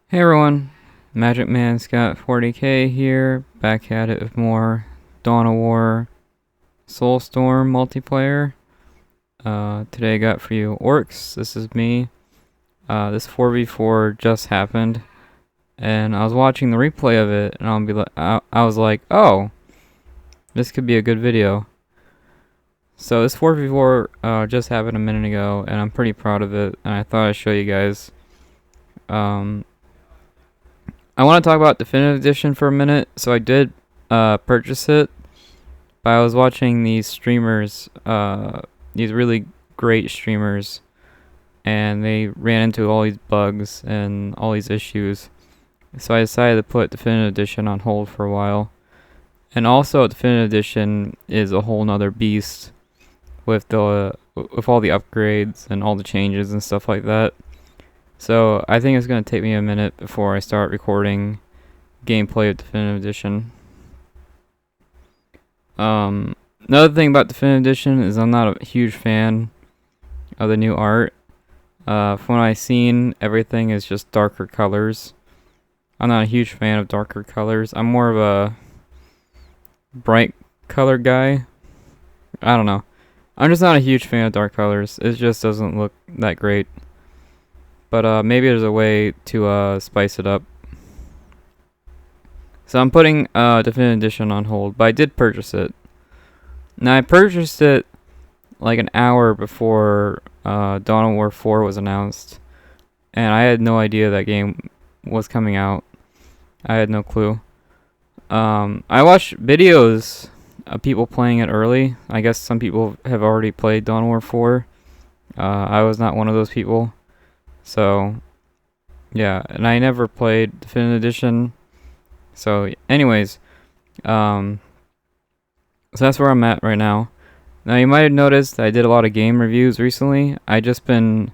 Hey everyone, Magic Man Scott 40k here, back at it with more Dawn of War Soulstorm multiplayer. Today I got for you Orks. This is me. This 4v4 just happened, and I was watching the replay of it, and I was like, oh, this could be a good video. So this 4v4 just happened a minute ago, and I'm pretty proud of it, and I thought I'd show you guys. I want to talk about Definitive Edition for a minute. So I did purchase it, but I was watching these streamers, these really great streamers, and they ran into all these bugs and all these issues. So I decided to put Definitive Edition on hold for a while. And also, Definitive Edition is a whole nother beast with all the upgrades and all the changes and stuff like that. So I think it's going to take me a minute before I start recording gameplay of Definitive Edition. Another thing about Definitive Edition is I'm not a huge fan of the new art. From what I've seen, everything is just darker colors. I'm not a huge fan of darker colors. I'm more of a bright color guy. I don't know. I'm just not a huge fan of dark colors. It just doesn't look that great. But maybe there's a way to spice it up. So I'm putting Definitive Edition on hold, but I did purchase it. Now I purchased it like an hour before Dawn of War 4 was announced, and I had no idea that game was coming out. I had no clue. I watched videos of people playing it early. I guess some people have already played Dawn of War 4. I was not one of those people. So, yeah, and I never played Definitive Edition. So, anyways, so that's where I'm at right now. Now, you might have noticed that I did a lot of game reviews recently. I just been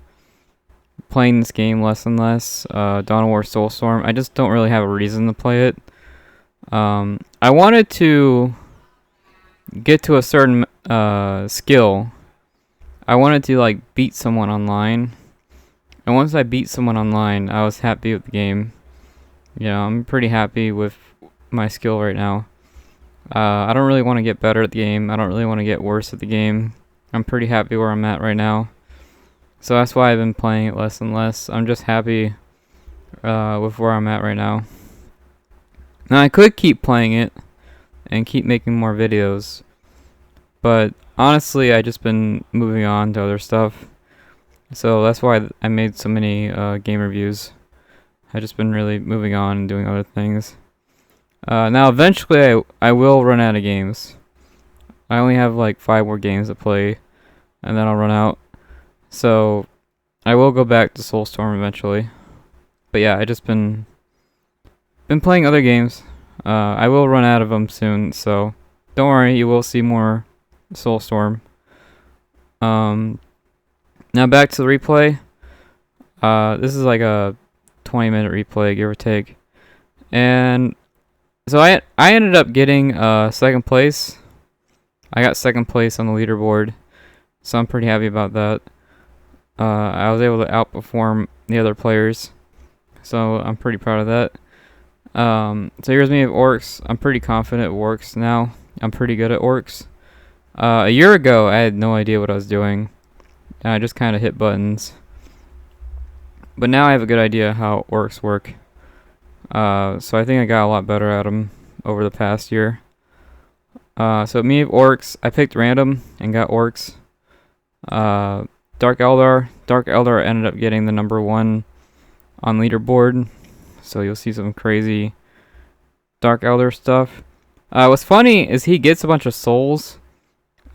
playing this game less and less. Dawn of War Soulstorm. I just don't really have a reason to play it. I wanted to get to a certain skill. I wanted to like beat someone online. And once I beat someone online, I was happy with the game. Yeah, I'm pretty happy with my skill right now. I don't really want to get better at the game. I don't really want to get worse at the game. I'm pretty happy where I'm at right now. So that's why I've been playing it less and less. I'm just happy with where I'm at right now. Now I could keep playing it and keep making more videos. But honestly, I just been moving on to other stuff. So that's why I made so many game reviews. I've just been really moving on and doing other things. Now eventually I will run out of games. I only have like 5 more games to play, and then I'll run out. So I will go back to Soulstorm eventually. But yeah, I just been playing other games. I will run out of them soon, so don't worry, you will see more Soulstorm. Now back to the replay. This is like a 20-minute replay, give or take. And so I ended up getting second place. I got second place on the leaderboard, so I'm pretty happy about that. I was able to outperform the other players, so I'm pretty proud of that. So here's me with Orks. I'm pretty confident with Orks now. I'm pretty good at Orks. A year ago, I had no idea what I was doing. I just kind of hit buttons. But now I have a good idea how Orks work. So I think I got a lot better at them over the past year. So me with Orks, I picked random and got Orks. Dark Eldar ended up getting the number 1 on leaderboard. So you'll see some crazy Dark Eldar stuff. What's funny is he gets a bunch of souls.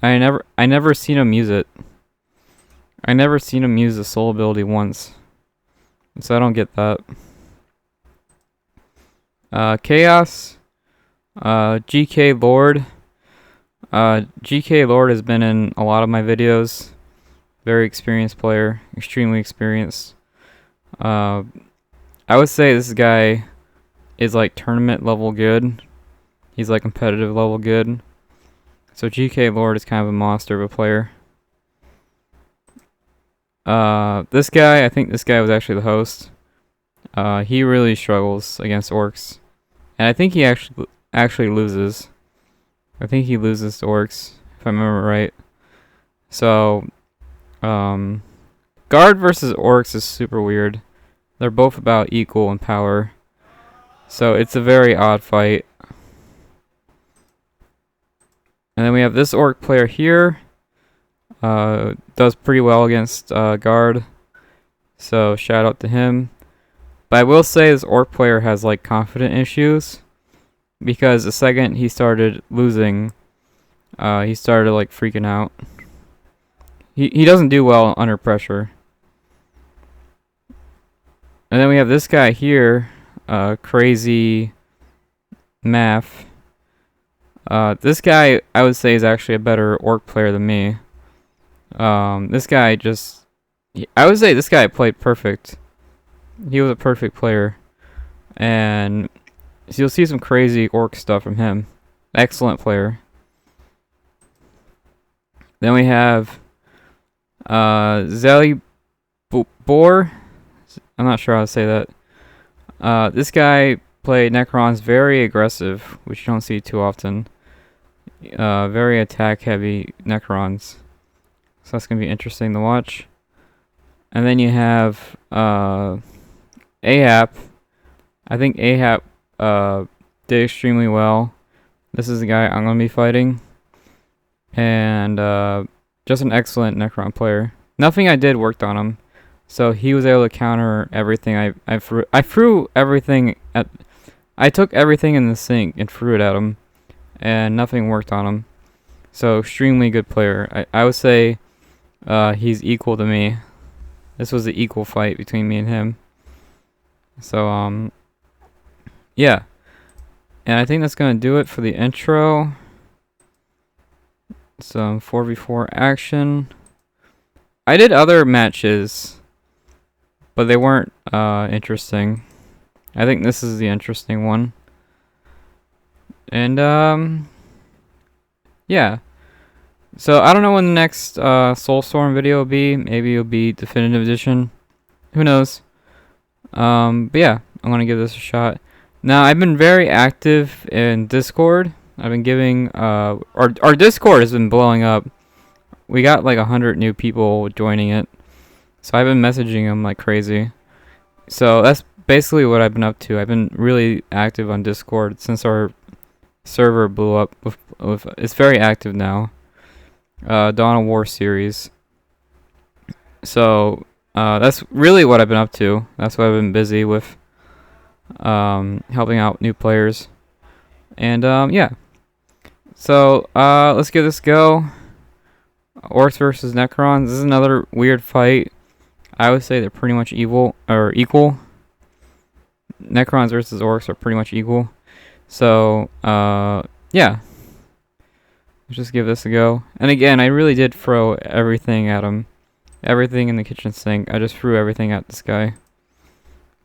I never seen him use it. I never seen him use the soul ability once, so I don't get that. Chaos, GK Lord. GK Lord has been in a lot of my videos. Very experienced player, extremely experienced. I would say this guy is like tournament level good. He's like competitive level good. So GK Lord is kind of a monster of a player. This guy, I think this guy was actually the host. he really struggles against Orks, and I think he actually loses. I think he loses to Orks, if I remember right. So, Guard versus Orks is super weird. They're both about equal in power, so it's a very odd fight. And then we have this Orc player here. Does pretty well against Guard, so shout out to him. But I will say this Orc player has like confident issues, because the second he started losing, he started like freaking out. He doesn't do well under pressure. And then we have this guy here, Crazy Math. This guy, I would say, is actually a better Orc player than me. This guy I would say this guy played perfect. He was a perfect player. And so you'll see some crazy Orc stuff from him. Excellent player. Then we have Zelibor. I'm not sure how to say that. This guy played Necrons very aggressive, which you don't see too often. Very attack heavy Necrons. So that's going to be interesting to watch. And then you have Ahab. I think Ahab did extremely well. This is the guy I'm going to be fighting. And just an excellent Necron player. Nothing I did worked on him. So he was able to counter everything I threw everything at... I took everything in the sink and threw it at him. And nothing worked on him. So extremely good player. I would say he's equal to me. This was an equal fight between me and him. So yeah. And I think that's gonna do it for the intro. Some 4v4 action. I did other matches, but they weren't interesting. I think this is the interesting one. And yeah. So I don't know when the next Soulstorm video will be. Maybe it'll be Definitive Edition. Who knows? But yeah, I'm gonna give this a shot. Now I've been very active in Discord. I've been giving our Discord has been blowing up. We got like 100 new people joining it. So I've been messaging them like crazy. So that's basically what I've been up to. I've been really active on Discord since our server blew up. It's very active now. Dawn of War series. So that's really what I've been up to. That's what I've been busy with, helping out new players. And yeah. So let's give this a go. Orks versus Necrons. This is another weird fight. I would say they're pretty much equal. Necrons versus Orks are pretty much equal. So yeah. Let's just give this a go. And again, I really did throw everything at him. Everything in the kitchen sink. I just threw everything at this guy.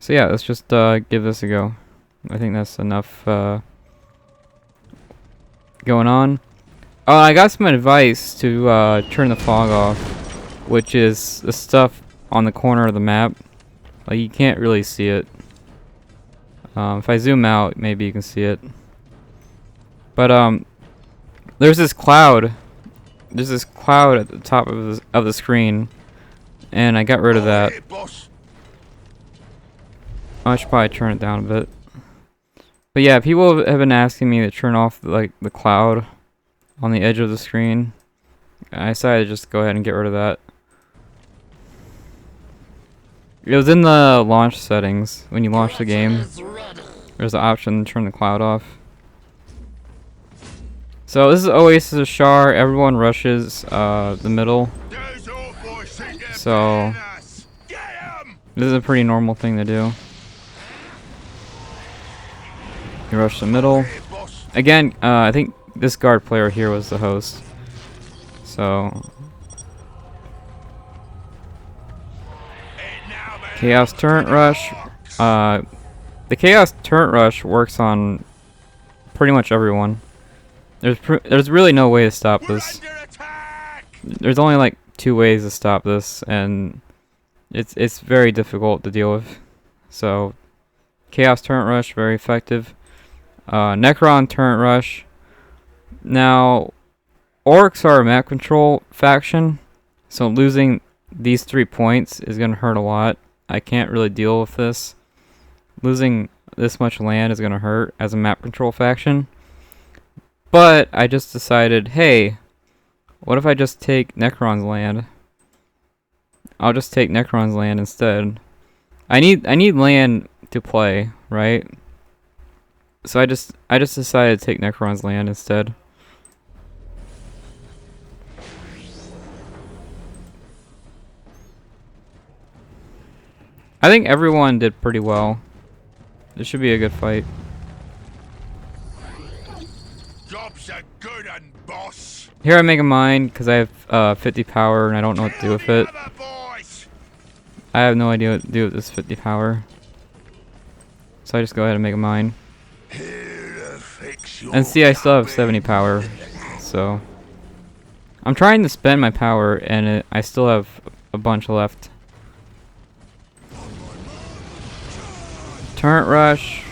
So yeah, let's just give this a go. I think that's enough going on. Oh, I got some advice to turn the fog off, which is the stuff on the corner of the map. Like, you can't really see it. If I zoom out, maybe you can see it. But there's this cloud. There's this cloud at the top of the screen, and I got rid of that. I should probably turn it down a bit. But yeah, people have been asking me to turn off like the cloud on the edge of the screen. I decided to just go ahead and get rid of that. It was in the launch settings. When you launch the game, there's the option to turn the cloud off. So this is Oasis of Shar. Everyone rushes the middle. So this is a pretty normal thing to do. You rush the middle. Again, I think this guard player here was the host. So Chaos Turret Rush. The Chaos Turret Rush works on pretty much everyone. There's really no way to stop this. There's only like 2 ways to stop this, and it's very difficult to deal with. So Chaos Turret Rush, very effective. Necron Turret Rush. Now, Orks are a map control faction, so losing these 3 points is going to hurt a lot. I can't really deal with this. Losing this much land is going to hurt as a map control faction. But I just decided, hey, what if I just take Necron's land? I'll just take Necron's land instead. I need land to play, right? So I just decided to take Necron's land instead. I think everyone did pretty well. This should be a good fight. Job's a good un, boss. Here I make a mine because I have 50 power and I don't know what to do with it. I have no idea what to do with this 50 power. So I just go ahead and make a mine. And see, I still have 70 power. So I'm trying to spend my power and I still have a bunch left. Turret rush.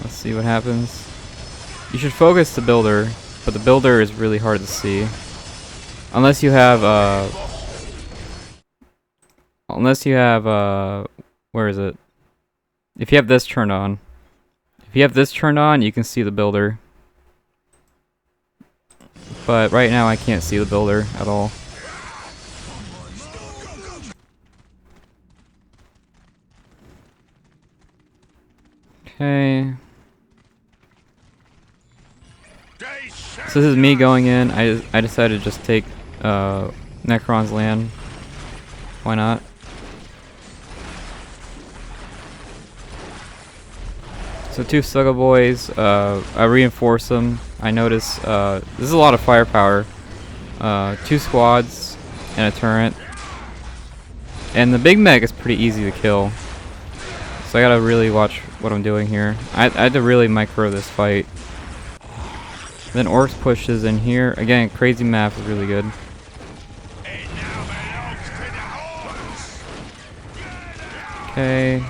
Let's see what happens. You should focus the builder, but the builder is really hard to see. Unless you have where is it? If you have this turned on. If you have this turned on, you can see the builder. But right now I can't see the builder at all. Okay. So this is me going in. I decided to just take Necron's land. Why not? So 2 Sluggo Boys. I reinforce them. I notice this is a lot of firepower. 2 squads and a turret. And the big mech is pretty easy to kill. So I gotta really watch what I'm doing here. I had to really micro this fight. Then Orks pushes in here. Again, crazy map is really good. Okay.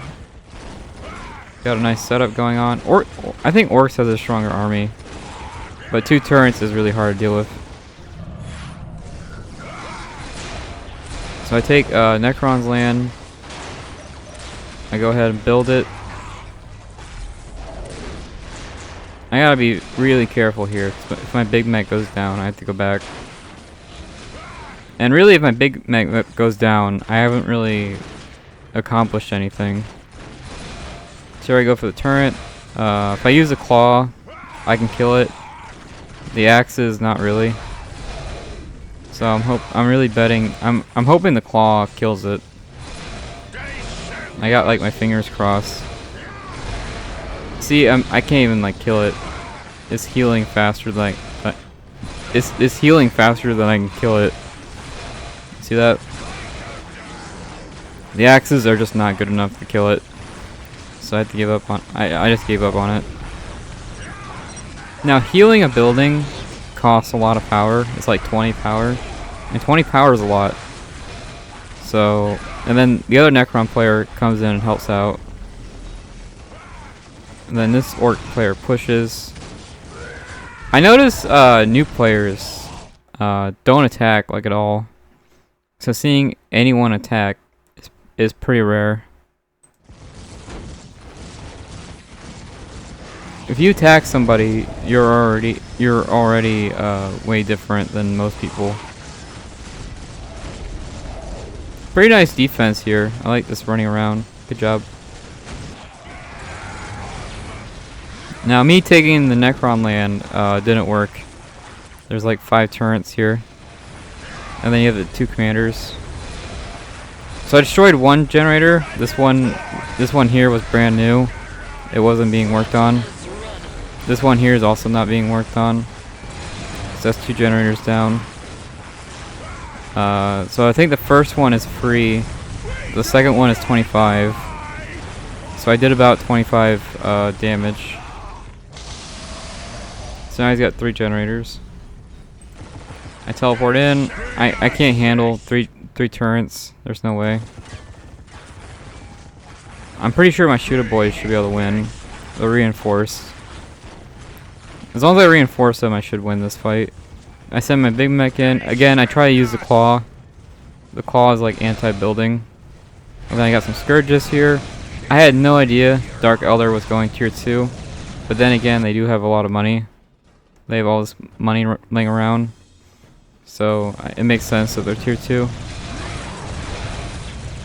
Got a nice setup going on. I think Orks has a stronger army. But 2 turrets is really hard to deal with. So I take Necron's land. I go ahead and build it. I gotta be really careful here. If my big mech goes down, I have to go back. And really, if my big mech goes down, I haven't really accomplished anything. So I go for the turret. If I use a claw, I can kill it. The axes, not really. So I'm really betting. I'm hoping the claw kills it. I got like my fingers crossed. See, I can't even like kill it. It's healing faster than it's healing faster than I can kill it. See that? The axes are just not good enough to kill it. So I had to give up on. I just gave up on it. Now healing a building costs a lot of power. It's like 20 power, and 20 power is a lot. So, and then the other Necron player comes in and helps out. And then this Orc player pushes. I notice new players don't attack like at all. So seeing anyone attack is pretty rare. If you attack somebody, you're already way different than most people. Pretty nice defense here. I like this running around. Good job. Now me taking the Necron land didn't work. There's like 5 turrets here. And then you have the 2 commanders. So I destroyed 1 generator. This one here was brand new. It wasn't being worked on. This one here is also not being worked on. So that's 2 generators down. So I think the first one is free. The second one is 25. So I did about 25 damage. So now he's got 3 generators. I teleport in. I can't handle three turrets. There's no way. I'm pretty sure my shooter boys should be able to win. They're reinforced. As long as I reinforce them, I should win this fight. I send my big mech in. Again, I try to use the claw. The claw is like anti-building. And then I got some scourges here. I had no idea Dark Elder was going tier 2. But then again, they do have a lot of money. They have all this money laying around. So it makes sense that they're tier 2.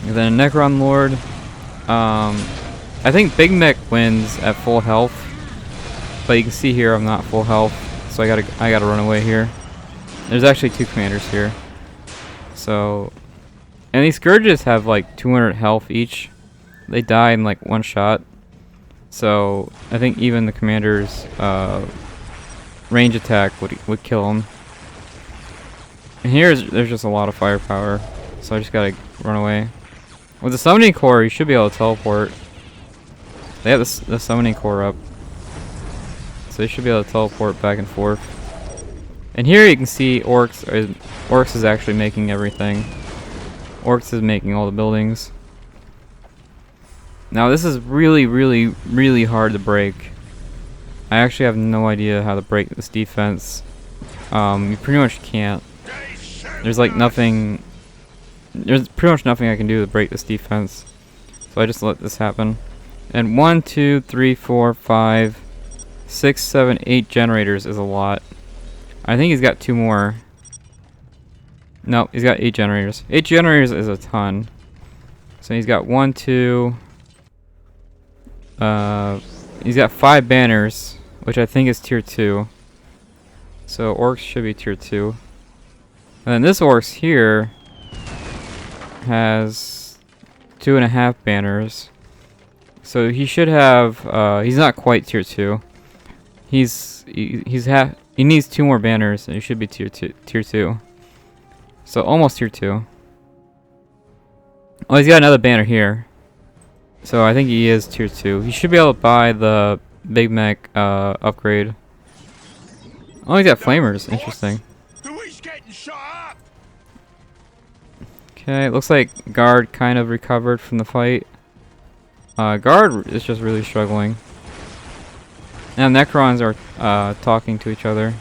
And then a Necron Lord. I think Big Mech wins at full health. But you can see here I'm not full health. So I gotta run away here. There's actually 2 commanders here. So, and these Scourges have like 200 health each. They die in like 1 shot. So I think even the commander's range attack would kill them. And there's just a lot of firepower. So I just gotta run away. With the summoning core, you should be able to teleport. They have the summoning core up. So they should be able to teleport back and forth. And here you can see Orks is actually making everything. Orks is making all the buildings. Now this is really, really, really hard to break. I actually have no idea how to break this defense. You pretty much can't. There's like nothing. There's pretty much nothing I can do to break this defense. So I just let this happen. And 1, 2, 3, 4, 5, 6, 7, 8 generators is a lot. I think he's got 2 more. No, he's got 8 generators. 8 generators is a ton. So he's got 1, 2. He's got 5 banners, which I think is tier 2. So Orcs should be tier 2. And then this Orcs here has 2.5 banners. So he should have, he's not quite tier 2. He needs 2 more banners and he should be tier 2. So almost tier 2. Oh, he's got another banner here. So I think he is tier 2. He should be able to buy the Big Mech upgrade. Oh, he's got flamers. Interesting. Okay, looks like Guard kind of recovered from the fight. Guard is just really struggling. Now Necrons are talking to each other.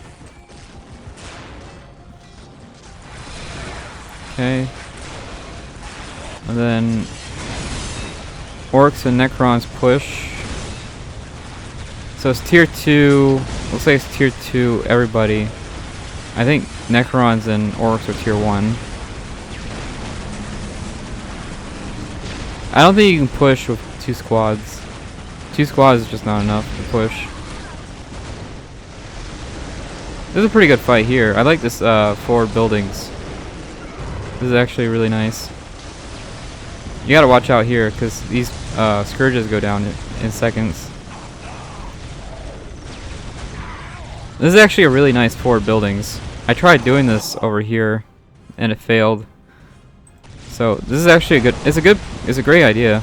Okay. And then Orcs and Necrons push. So it's tier 2. Looks like it's tier 2 everybody. I think Necrons and Orcs are tier 1. I don't think you can push with 2 squads. 2 squads is just not enough to push. This is a pretty good fight here. I like this forward buildings. This is actually really nice. You gotta watch out here because these scourges go down in seconds. This is actually a really nice forward buildings. I tried doing this over here and it failed. So this is actually it's a great idea.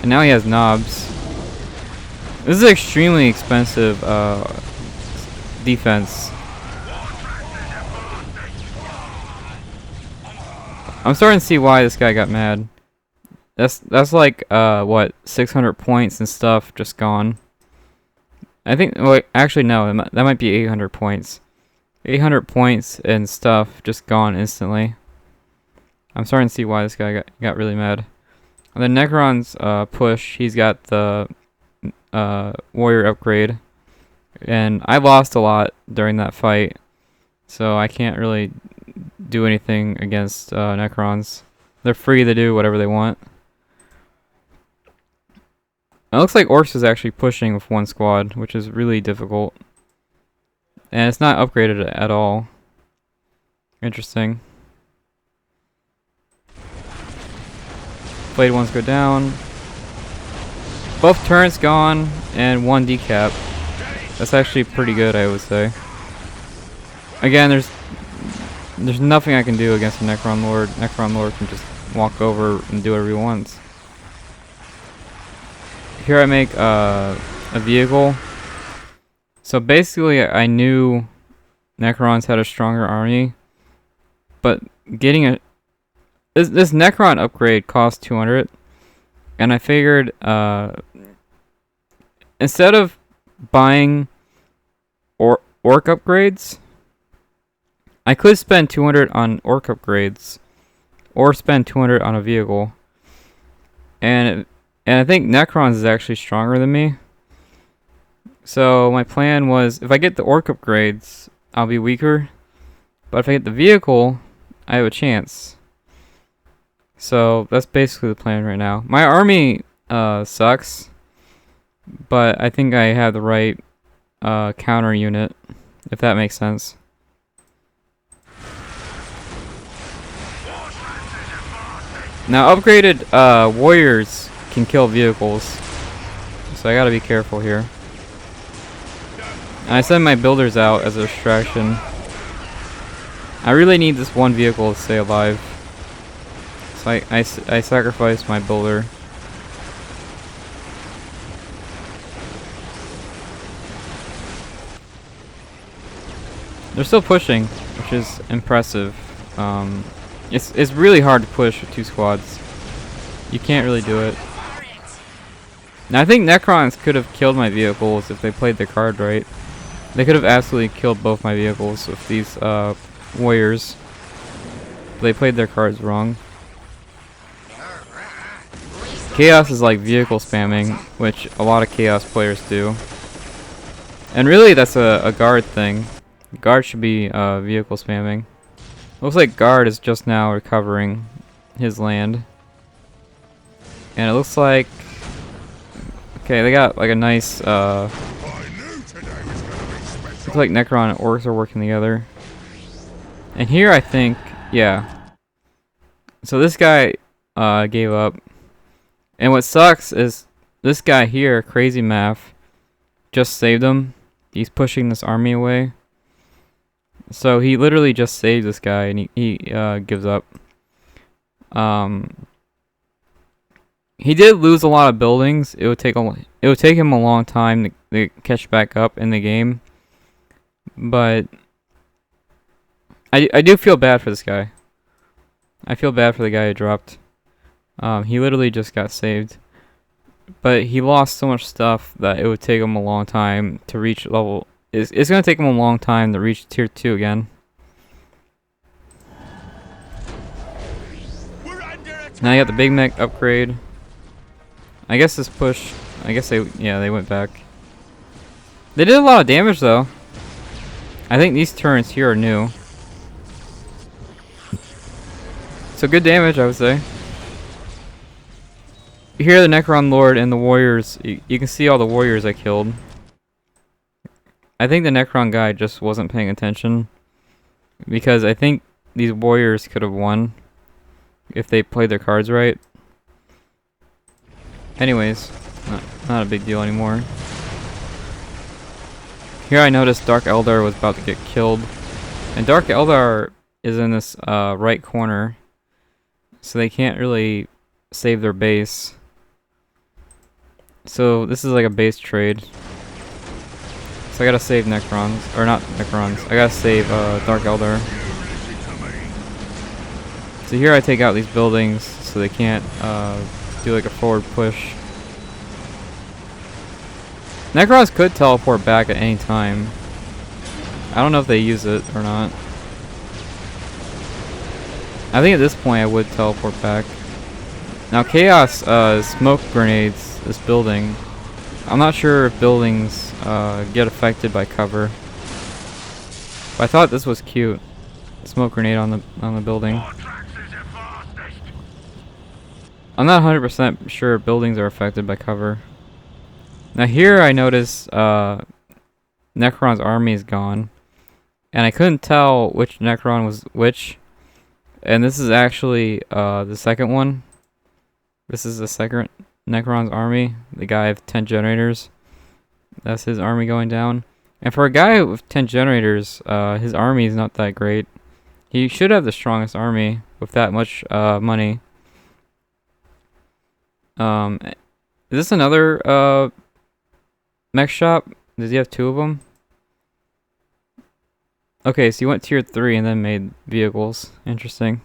And now he has knobs. This is an extremely expensive defense. I'm starting to see why this guy got mad. That's like what, 600 points and stuff just gone. I think, well, actually no, that might be 800 points. 800 points and stuff just gone instantly. I'm starting to see why this guy got really mad. And then Necron's push, he's got the warrior upgrade. And I lost a lot during that fight. So I can't really do anything against Necrons. They're free to do whatever they want. It looks like Orcs is actually pushing with 1 squad, which is really difficult. And it's not upgraded at all. Interesting. Blade ones go down. Both turrets gone and 1 decap. That's actually pretty good, I would say. Again, there's nothing I can do against a Necron Lord. Necron Lord can just walk over and do whatever he wants. Here I make a vehicle. So basically, I knew Necrons had a stronger army, but getting this Necron upgrade costs 200, And I figured instead of buying orc upgrades, I could spend 200 on orc upgrades or spend 200 on a vehicle. And I think Necrons is actually stronger than me. So my plan was, if I get the orc upgrades, I'll be weaker. But if I get the vehicle, I have a chance. So that's basically the plan right now. My army sucks, but I think I have the right counter unit, if that makes sense. Now upgraded warriors can kill vehicles, so I gotta be careful here. And I send my builders out as a distraction. I really need this one vehicle to stay alive, so I sacrifice my builder. They're still pushing, which is impressive. It's really hard to push with 2 squads. You can't really do it. Now I think Necrons could have killed my vehicles if they played their card right. They could have absolutely killed both my vehicles with these warriors. They played their cards wrong. Chaos is like vehicle spamming, which a lot of Chaos players do. And really that's a guard thing. Guard should be vehicle spamming. Looks like Guard is just now recovering his land. And it looks like... Okay, they got like a nice... looks like Necron and Orks are working together. And here I think... Yeah. So this guy gave up. And what sucks is this guy here, Crazy Math, just saved him. He's pushing this army away. So he literally just saved this guy, and he gives up. He did lose a lot of buildings. It would take him a long time to catch back up in the game. But I do feel bad for this guy. I feel bad for the guy who dropped. He literally just got saved. But he lost so much stuff that it would take him a long time to reach level... It's going to take him a long time to reach tier 2 again. Now you got the Big Mech upgrade. I guess this push... I guess they went back. They did a lot of damage though. I think these turns here are new. So good damage, I would say. You hear the Necron Lord and the warriors. You can see all the warriors I killed. I think the Necron guy just wasn't paying attention, because I think these warriors could have won if they played their cards right. Anyways, not a big deal anymore. Here I noticed Dark Eldar was about to get killed, and Dark Eldar is in this right corner, so they can't really save their base. So this is like a base trade. So I gotta save Necrons, or not Necrons, I gotta save Dark Eldar. So here I take out these buildings so they can't do like a forward push. Necrons could teleport back at any time. I don't know if they use it or not. I think at this point I would teleport back. Now Chaos smoke grenades this building. I'm not sure if buildings get affected by cover. But I thought this was cute. Smoke grenade on the building. I'm not 100% sure buildings are affected by cover. Now here I notice Necron's army is gone, and I couldn't tell which Necron was which. And this is actually the second one. This is the second Necron's army. The guy with 10 generators. That's his army going down. And for a guy with 10 generators, his army is not that great. He should have the strongest army with that much money. Is this another mech shop? Does he have 2 of them? Okay, so he went tier 3 and then made vehicles. Interesting.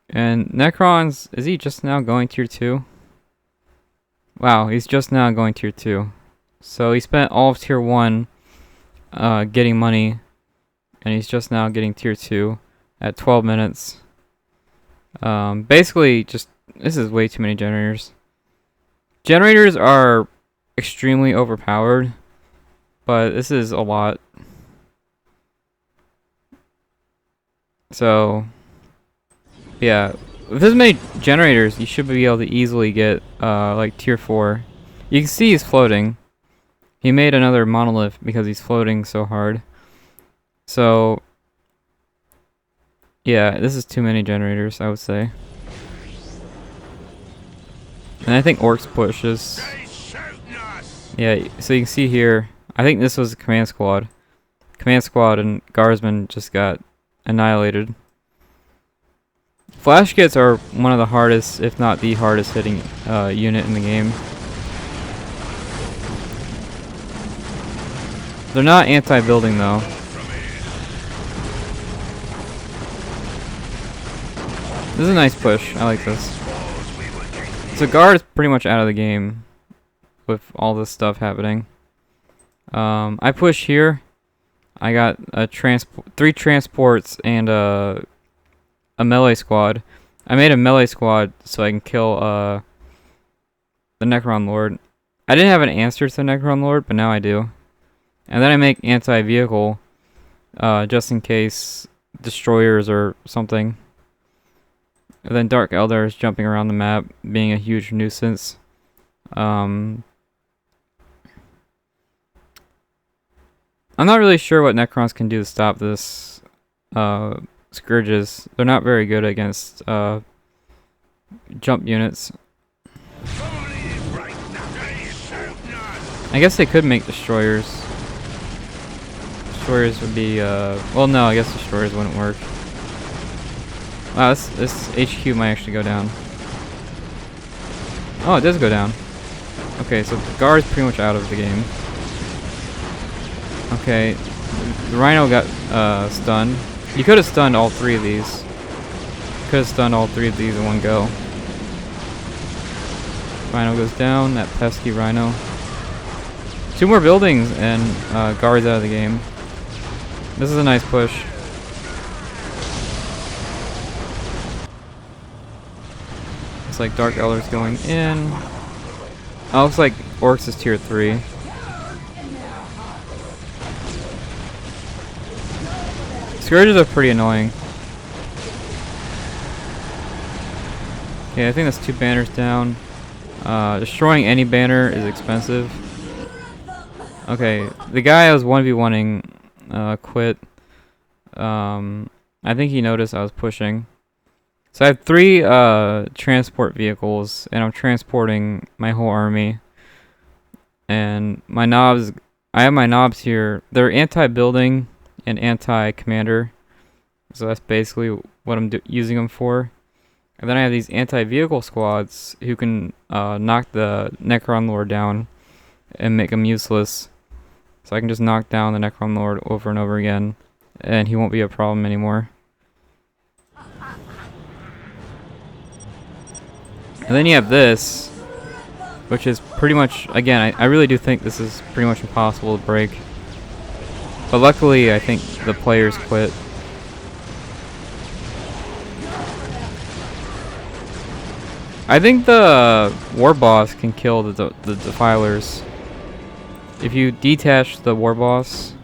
And Necrons, is he just now going tier 2? Wow, he's just now going tier 2. So he spent all of tier 1 getting money, and he's just now getting tier 2 at 12 minutes. Basically, just this is way too many generators. Generators are extremely overpowered, but this is a lot. So, yeah, with this many generators, you should be able to easily get like tier 4. You can see he's floating. He made another monolith because he's floating so hard. So, yeah, this is too many generators, I would say. And I think Orks pushes. Yeah, so you can see here, I think this was a command squad. Command squad and guardsmen just got annihilated. Flash kits are one of the hardest, if not the hardest hitting unit in the game. They're not anti-building though. This is a nice push. I like this. So guard is pretty much out of the game with all this stuff happening. I push here. I got a 3 transports and a melee squad. I made a melee squad so I can kill the Necron Lord. I didn't have an answer to the Necron Lord, but now I do. And then I make anti-vehicle just in case destroyers or something. And then Dark Elder is jumping around the map, being a huge nuisance. I'm not really sure what Necrons can do to stop this. Scourges. They're not very good against jump units. I guess they could make destroyers. Destroyers would be, well, no, I guess destroyers wouldn't work. Wow, this HQ might actually go down. Oh, it does go down. Okay, so the guard's pretty much out of the game. Okay, the Rhino got stunned. You could have stunned all 3 of these. Could have stunned all 3 of these in one go. Rhino goes down, that pesky Rhino. 2 more buildings and guards out of the game. This is a nice push. Looks like Dark Elder's going in. Oh, looks like Orks is tier 3. Scourges are pretty annoying. Okay, I think that's 2 banners down. Destroying any banner is expensive. Okay, the guy I was 1v1ing quit. I think he noticed I was pushing. So I have 3 transport vehicles, and I'm transporting my whole army. And my knobs, I have my knobs here. They're anti-building and anti-commander. So that's basically what I'm using them for. And then I have these anti-vehicle squads who can knock the Necron Lord down and make him useless. So I can just knock down the Necron Lord over and over again, and he won't be a problem anymore. And then you have this, which is pretty much, again, I really do think this is pretty much impossible to break. But luckily, I think the players quit. I think the war boss can kill the defilers. If you detach the war boss,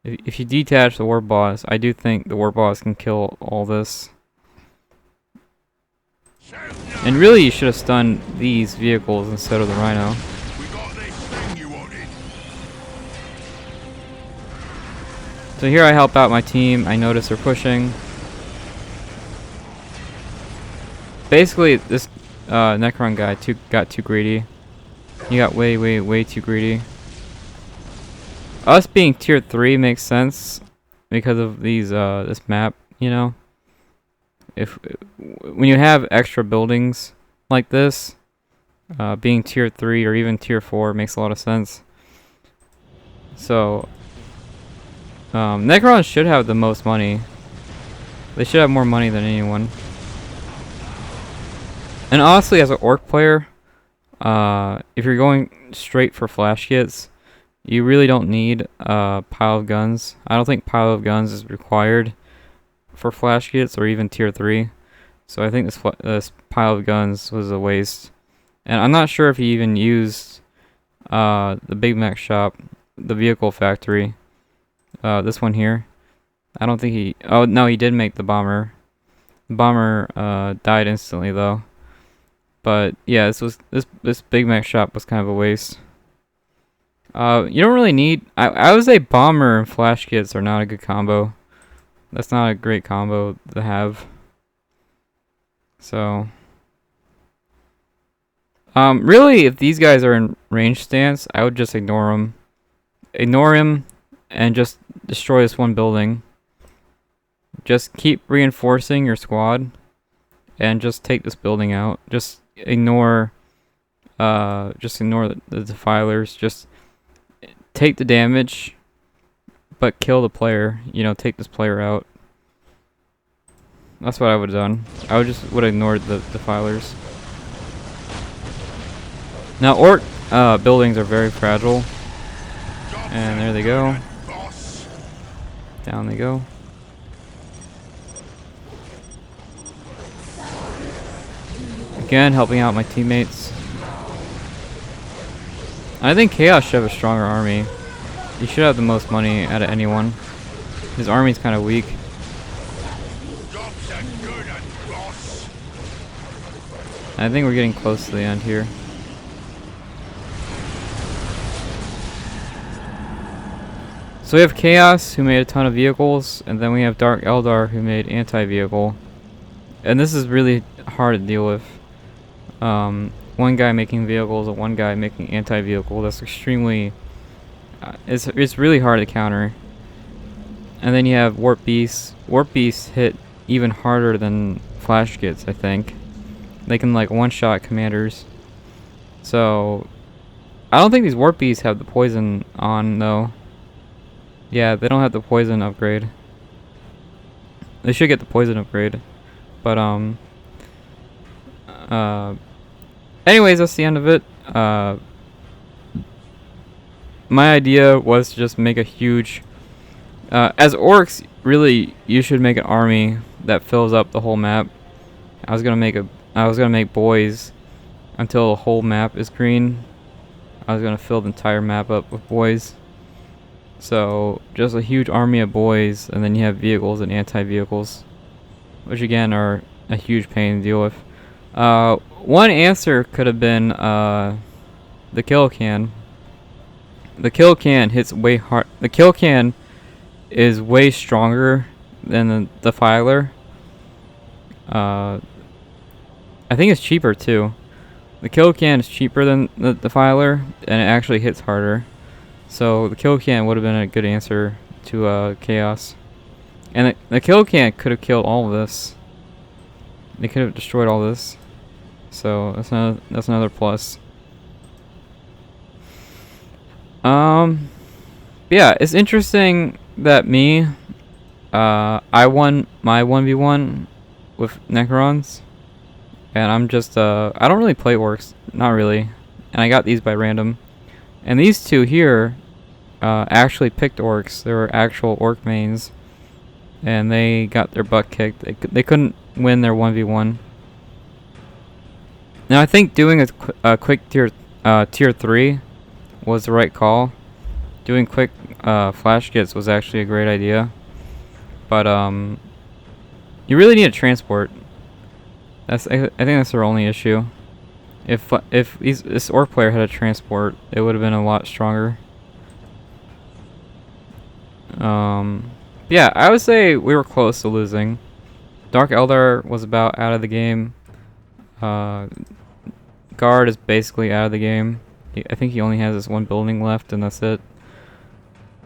if you detach the war boss, I do think the war boss can kill all this. And really, you should have stunned these vehicles instead of the Rhino. So here I help out my team. I notice they're pushing. Basically, this Necron guy got too greedy. He got way too greedy. Us being tier 3 makes sense because of these this map, you know. When you have extra buildings like this, being tier 3 or even tier 4 makes a lot of sense. So Necrons should have the most money. They should have more money than anyone. And honestly, as an Ork player, if you're going straight for flash kits, you really don't need a pile of guns. I don't think pile of guns is required for flash kits or even tier 3. So I think this pile of guns was a waste. And I'm not sure if he even used the Big Mac shop, the vehicle factory. This one here. I don't think he... Oh, no, he did make the bomber. The bomber died instantly, though. But, yeah, this Big Mac shop was kind of a waste. You don't really need... I would say bomber and flash kits are not a good combo. That's not a great combo to have. So... really, if these guys are in range stance, I would just ignore them. Ignore him and just destroy this one building. Just keep reinforcing your squad and just take this building out. Just ignore the defilers. Just take the damage, but kill the player. You know, take this player out. That's what I would have done. I would have ignored the defilers. Now, Ork buildings are very fragile. And there they go. Down they go. Again, helping out my teammates. I think Chaos should have a stronger army. He should have the most money out of anyone. His army's kind of weak. I think we're getting close to the end here. So we have Chaos, who made a ton of vehicles, and then we have Dark Eldar, who made anti-vehicle. And this is really hard to deal with. One guy making vehicles and one guy making anti-vehicle. That's extremely... it's really hard to counter. And then you have Warp Beasts. Warp Beasts hit even harder than Flash Kits, I think. They can, like, one-shot commanders. So... I don't think these Warp Beasts have the poison on, though. Yeah, they don't have the poison upgrade. They should get the poison upgrade. But, anyways, that's the end of it. My idea was to just make a huge... as Orks, really, you should make an army that fills up the whole map. I was gonna make boys until the whole map is green. I was gonna fill the entire map up with boys. So, just a huge army of boys, and then you have vehicles and anti-vehicles, which again are a huge pain to deal with. One answer could have been the kill can. The kill can hits way hard. The kill can is way stronger than the defiler. I think it's cheaper too. The kill can is cheaper than the defiler, and it actually hits harder. So the kill can would have been a good answer to Chaos. And the kill can could have killed all of this. They could have destroyed all this. So that's another plus. Yeah, it's interesting that I won my 1v1 with Necrons. And I'm just I don't really play Orks, not really. And I got these by random. And these two here actually picked Orks. They were actual Ork mains. And they got their butt kicked. They couldn't win their 1v1. Now I think doing a quick tier 3 was the right call. Doing quick flash kits was actually a great idea. But you really need a transport. I think that's their only issue. If this Ork player had a transport, it would have been a lot stronger. Yeah, I would say we were close to losing. Dark Eldar was about out of the game. Guard is basically out of the game. I think he only has this one building left, and that's it.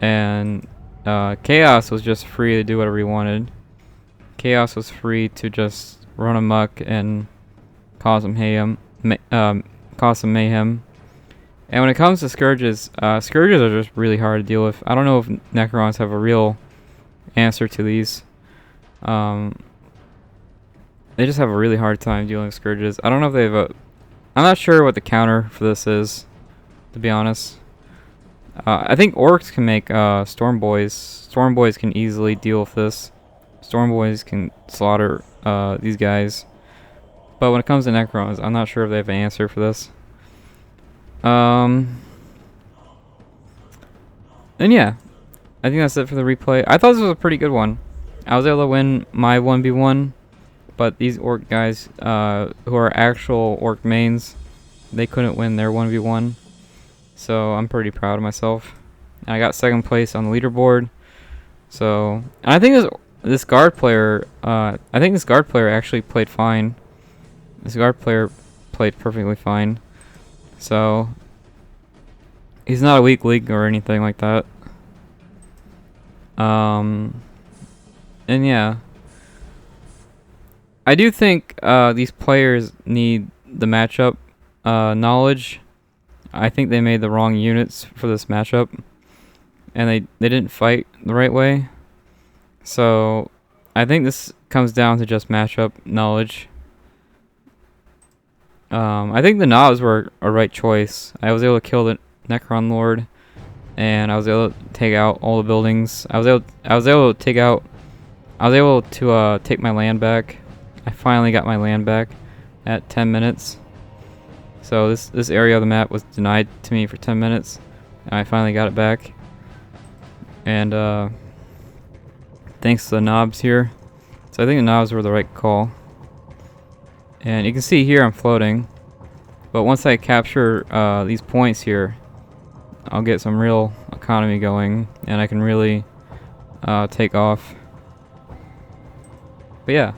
And Chaos was just free to do whatever he wanted. Chaos was free to just run amok and cause some mayhem. And when it comes to Scourges, Scourges are just really hard to deal with. I don't know if Necrons have a real answer to these. They just have a really hard time dealing with scourges. I don't know if they have a... I'm not sure what the counter for this is, to be honest. I think Orks can make Storm Boys. Storm Boys can easily deal with this. Storm Boys can slaughter these guys. But when it comes to Necrons, I'm not sure if they have an answer for this. And yeah, I think that's it for the replay. I thought this was a pretty good one. I was able to win my 1v1, but these Orc guys, who are actual Orc mains, they couldn't win their 1v1. So I'm pretty proud of myself. And I got second place on the leaderboard. So, and I think this guard player, actually played fine. This guard player played perfectly fine. So, he's not a weak link or anything like that. And yeah. I do think these players need the matchup knowledge. I think they made the wrong units for this matchup. And they didn't fight the right way. So, I think this comes down to just matchup knowledge. I think the knobs were a right choice. I was able to kill the Necron Lord, and I was able to take out all the buildings. I was able to take my land back. I finally got my land back at 10 minutes. So this area of the map was denied to me for 10 minutes, and I finally got it back. And thanks to the knobs here. So I think the knobs were the right call. And you can see here I'm floating. But once I capture these points here, I'll get some real economy going, and I can really take off. But yeah.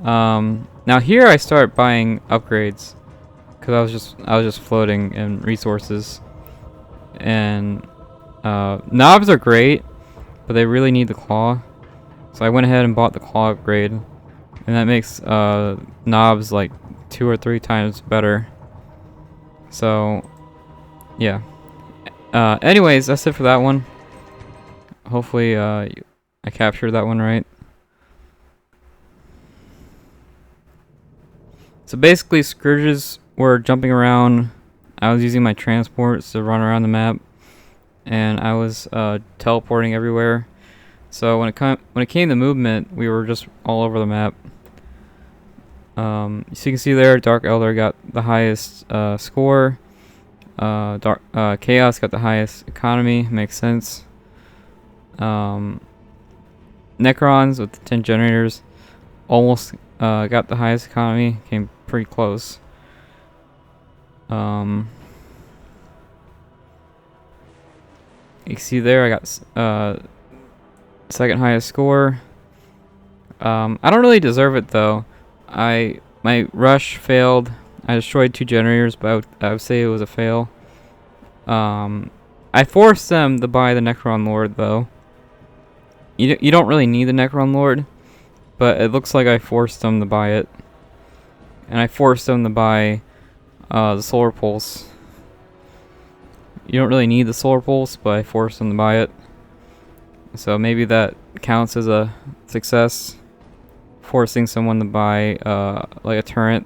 Now here I start buying upgrades because I was just floating in resources. And knobs are great, but they really need the claw. So I went ahead and bought the claw upgrade, and that makes knobs like 2 or 3 times better. So yeah. Anyways, that's it for that one. Hopefully I captured that one right. So basically, scourges were jumping around. I was using my transports to run around the map, and I was teleporting everywhere. So when it came to movement, we were just all over the map. So you can see there, Dark Elder got the highest score. Chaos got the highest economy. Makes sense. Necrons with the 10 generators almost got the highest economy. Came pretty close. You can see there I got second highest score. I don't really deserve it though. My rush failed. I destroyed 2 generators, but I would say it was a fail. I forced them to buy the Necron Lord though. You don't really need the Necron Lord, but it looks like I forced them to buy it. And I forced them to buy the Solar Pulse. You don't really need the Solar Pulse, but I forced them to buy it. So maybe that counts as a success. Forcing someone to buy like a turret.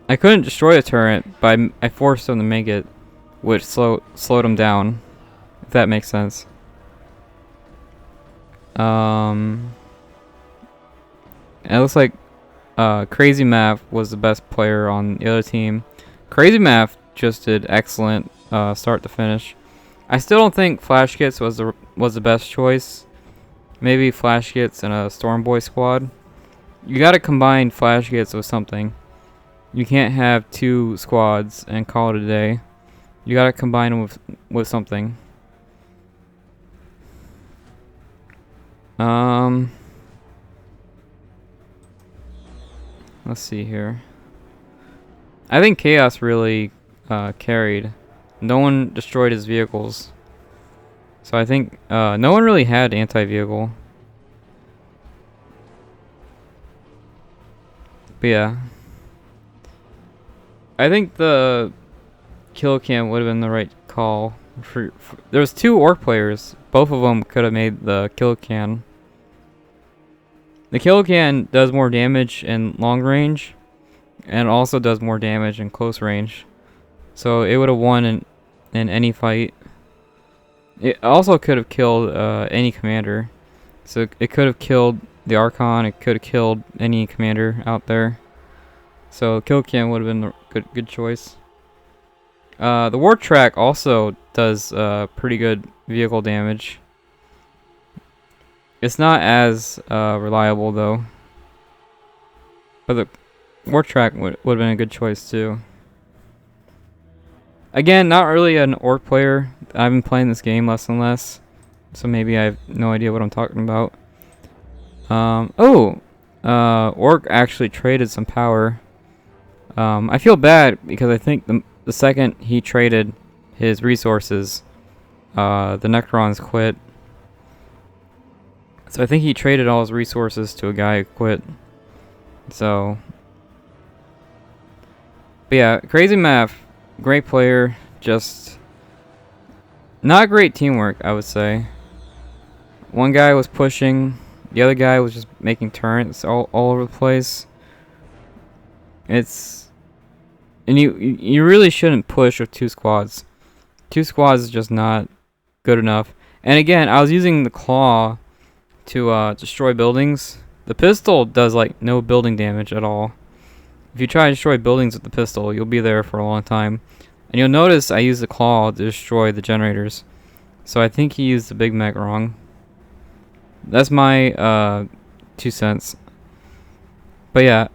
I couldn't destroy a turret, but I forced them to make it, which slowed them down, if that makes sense. And it looks like Crazy Math was the best player on the other team. Crazy Math just did excellent start to finish. I still don't think Flash Kits was the best choice. Maybe Flash Kits and a Storm Boy squad. You gotta combine Flash Kits with something. You can't have 2 squads and call it a day. You gotta combine them with something. Let's see here. I think Chaos really carried. No one destroyed his vehicles. So I think no one really had anti-vehicle. But yeah. I think the kill cam would have been the right call. There was 2 Orc players. Both of them could have made the kill cam. The kill can does more damage in long range, and also does more damage in close range. So it would have won in any fight. It also could have killed any commander. So it could have killed the Archon. It could have killed any commander out there. So kill can would have been the good choice. The war track also does pretty good vehicle damage. It's not as reliable though, but the war track would have been a good choice too. Again, not really an Ork player. I've been playing this game less and less, so maybe I have no idea what I'm talking about. Ork actually traded some power. I feel bad because I think the second he traded his resources, the Necrons quit. So I think he traded all his resources to a guy who quit. So, but yeah, Crazy Math, great player, just not great teamwork, I would say. One guy was pushing, the other guy was just making turrets all over the place. And you really shouldn't push with 2 squads. 2 squads is just not good enough. And again, I was using the claw to destroy buildings. The pistol does like no building damage at all. If you try to destroy buildings with the pistol, you'll be there for a long time. And you'll notice I use the claw to destroy the generators. So I think he used the Big Mech wrong. That's my 2 cents. But yeah,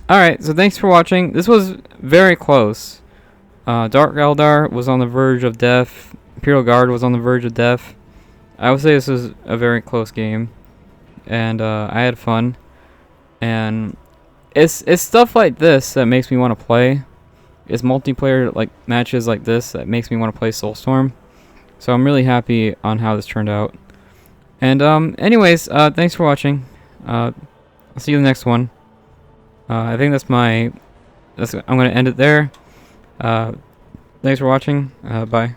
alright, so thanks for watching. This was very close. Dark Eldar was on the verge of death. Imperial Guard was on the verge of death. I would say this was a very close game. And I had fun. And it's stuff like this that makes me want to play. It's multiplayer like matches like this that makes me want to play Soulstorm. So I'm really happy on how this turned out. And anyways, thanks for watching. I'll see you in the next one. I think I'm gonna end it there. Thanks for watching. Bye.